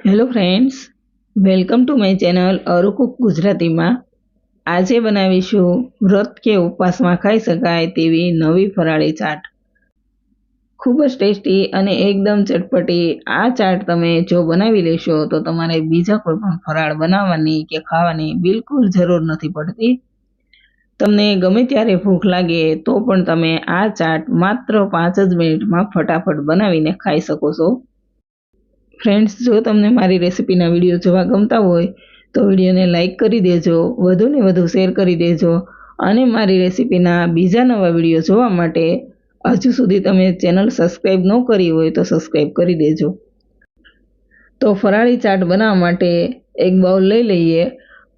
Hello friends, welcome to my channel અરુકુક ગુજરાતીમાં. આજે બનાવીશું વ્રત કે ઉપવાસમાં ખાઈ શકાય તેવી નવી ફરાળી ચાટ. ખૂબ જ ટેસ્ટી અને એકદમ ચટપટી આ ચાટ તમે જો બનાવી લેશો તો તમારે બીજા કોઈ પણ ફરાળ બનાવવાની કે ખાવાની બિલકુલ જરૂર નથી પડતી. તમને ગમે ત્યારે ભૂખ લાગે તો પણ તમે આ ચાટ માત્ર 5 જ મિનિટમાં ફટાફટ બનાવીને ખાઈ શકો છો. ફ્રેન્ડ્સ, જો તમને મારી રેસિપીના વિડીયો જોવા ગમતા હોય તો વિડીયોને લાઇક કરી દેજો, વધુને વધુ શેર કરી દેજો અને મારી રેસિપીના બીજા નવા વિડીયો જોવા માટે હજુ સુધી તમે ચેનલ સબસ્ક્રાઈબ ન કરી હોય તો સબસ્ક્રાઈબ કરી દેજો. તો ફરાળી ચાટ બનાવવા માટે એક બાઉલ લઈ લઈએ.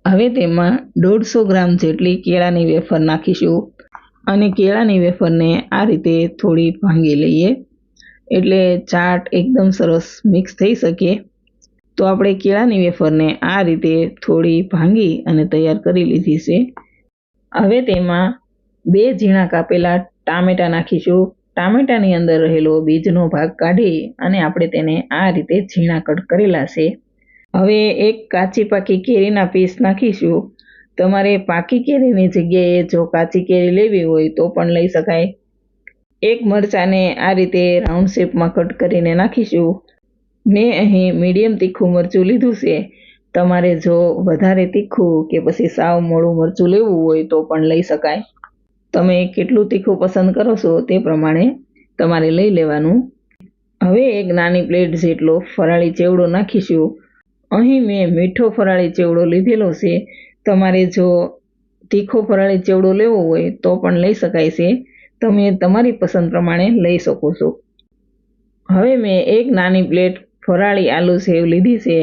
હવે તેમાં 150 ગ્રામ જેટલી કેળાની વેફર નાખીશું અને કેળાની વેફરને આ રીતે થોડી ભાંગી લઈએ એટલે ચાટ એકદમ સરસ મિક્સ થઈ શકે. તો આપણે કેળાની વેફરને આ રીતે થોડી ભાંગી અને તૈયાર કરી લીધી છે. હવે તેમાં 2 ઝીણા કાપેલા ટામેટાં નાખીશું. ટામેટાની અંદર રહેલો બીજનો ભાગ કાઢી અને આપણે તેને આ રીતે ઝીણા કટ કરેલા છે. હવે એક કાચી પાકી કેરીના પીસ નાખીશું. તમારે પાકી કેરીની જગ્યાએ જો કાચી કેરી લેવી હોય તો પણ લઈ શકાય. એક મરચાંને આ રીતે રાઉન્ડ શેપમાં કટ કરીને નાખીશું. મેં અહીં મીડિયમ તીખું મરચું લીધું છે. તમારે જો વધારે તીખું કે પછી સાવ મોડું મરચું લેવું હોય તો પણ લઈ શકાય. તમે કેટલું તીખું પસંદ કરો છો તે પ્રમાણે તમારે લઈ લેવાનું. હવે એક નાની પ્લેટ જેટલો ફરાળી ચેવડો નાખીશું. અહીં મેં મીઠો ફરાળી ચેવડો લીધેલો છે. તમારે જો તીખો ફરાળી ચેવડો લેવો હોય તો પણ લઈ શકાય છે. તમે તમારી પસંદ પ્રમાણે લઈ શકો છો. હવે મેં એક નાની પ્લેટ ફરાળી આલુ સેવ લીધી છે.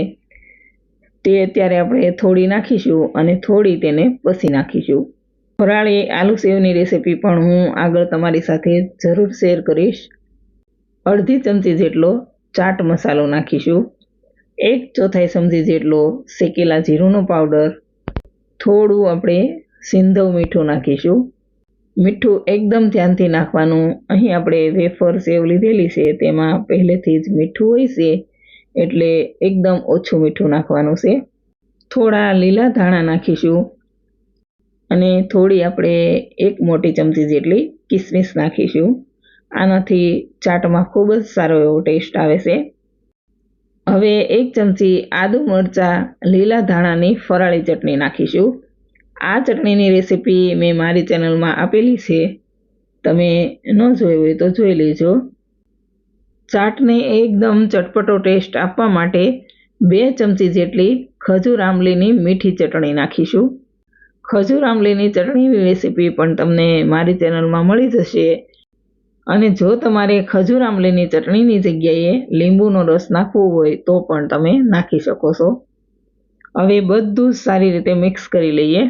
તે અત્યારે આપણે થોડી નાખીશું અને થોડી તેને પછી નાખીશું. ફરાળી આલુ સેવની રેસીપી પણ હું આગળ તમારી સાથે જરૂર શેર કરીશ. અડધી ચમચી જેટલો ચાટ મસાલો નાખીશું. 1/4 ચમચી જેટલો શેકેલા જીરુંનો પાવડર. થોડું આપણે સિંધવ મીઠું નાખીશું. મીઠું એકદમ ધ્યાનથી નાખવાનું. અહીં આપણે વેફર સેવ લીધેલી છે તેમાં પહેલેથી જ મીઠું હોય છે એટલે એકદમ ઓછું મીઠું નાખવાનું છે. થોડા લીલા ધાણા નાખીશું અને થોડી આપણે 1 મોટી ચમચી જેટલી કિસમિસ નાખીશું. આનાથી ચાટમાં ખૂબ જ સારો એવો ટેસ્ટ આવે છે. હવે 1 ચમચી આદુ મરચાં લીલા ધાણાની ફરાળી ચટણી નાખીશું. આ ચટણીની રેસીપી મેં મારી ચેનલમાં આપેલી છે. તમે ન જોઈ હોય તો જોઈ લેજો. ચાટને એકદમ ચટપટો ટેસ્ટ આપવા માટે 2 ચમચી જેટલી ખજૂર આંબલીની મીઠી ચટણી નાખીશું. ખજૂર આંબલીની ચટણીની રેસીપી પણ તમને મારી ચેનલમાં મળી જશે. અને જો તમારે ખજૂર આંબલીની ચટણીની જગ્યાએ લીંબુનો રસ નાખવો હોય તો પણ તમે નાખી શકો છો. હવે બધું જ સારી રીતે મિક્સ કરી લઈએ.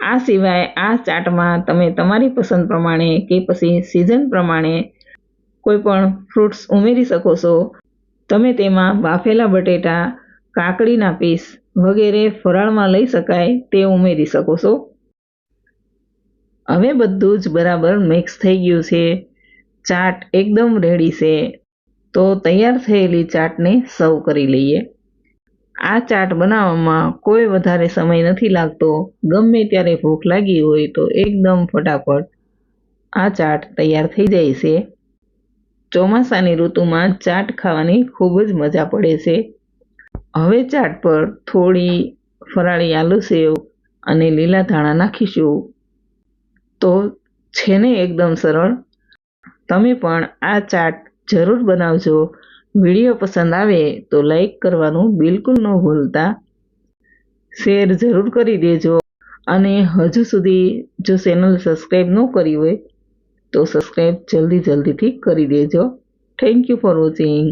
આ સિવાય આ ચાટમાં તમે તમારી પસંદ પ્રમાણે કે પછી સિઝન પ્રમાણે કોઈ પણ ફ્રૂટ્સ ઉમેરી શકો છો. તમે તેમાં બાફેલા બટેટા, કાકડીના પીસ વગેરે ફરાળમાં લઈ શકાય તે ઉમેરી શકો છો. હવે બધું જ બરાબર મિક્સ થઈ ગયું છે. ચાટ એકદમ રેડી છે. તો તૈયાર થયેલી ચાટને સર્વ કરી લઈએ. આ ચાટ બનાવવામાં કોઈ વધારે સમય નથી લાગતો. ગમે ત્યારે ભૂખ લાગી હોય તો એકદમ ફટાફટ આ ચાટ તૈયાર થઈ જાય છે. ચોમાસાની ઋતુમાં ચાટ ખાવાની ખૂબ જ મજા પડે છે. હવે ચાટ પર થોડી ફરાળી આલુ સેવ અને લીલા ધાણા નાખીશું તો છે ને એકદમ સરળ. તમે પણ આ ચાટ જરૂર બનાવજો. વિડીયો પસંદ આવે તો લાઈક કરવાનું બિલકુલ ન ભૂલતા. શેર જરૂર કરી દેજો અને હજુ સુધી જો ચેનલ સબસ્ક્રાઈબ ન કરી હોય તો સબસ્ક્રાઈબ જલ્દીથી કરી દેજો. Thank you for watching.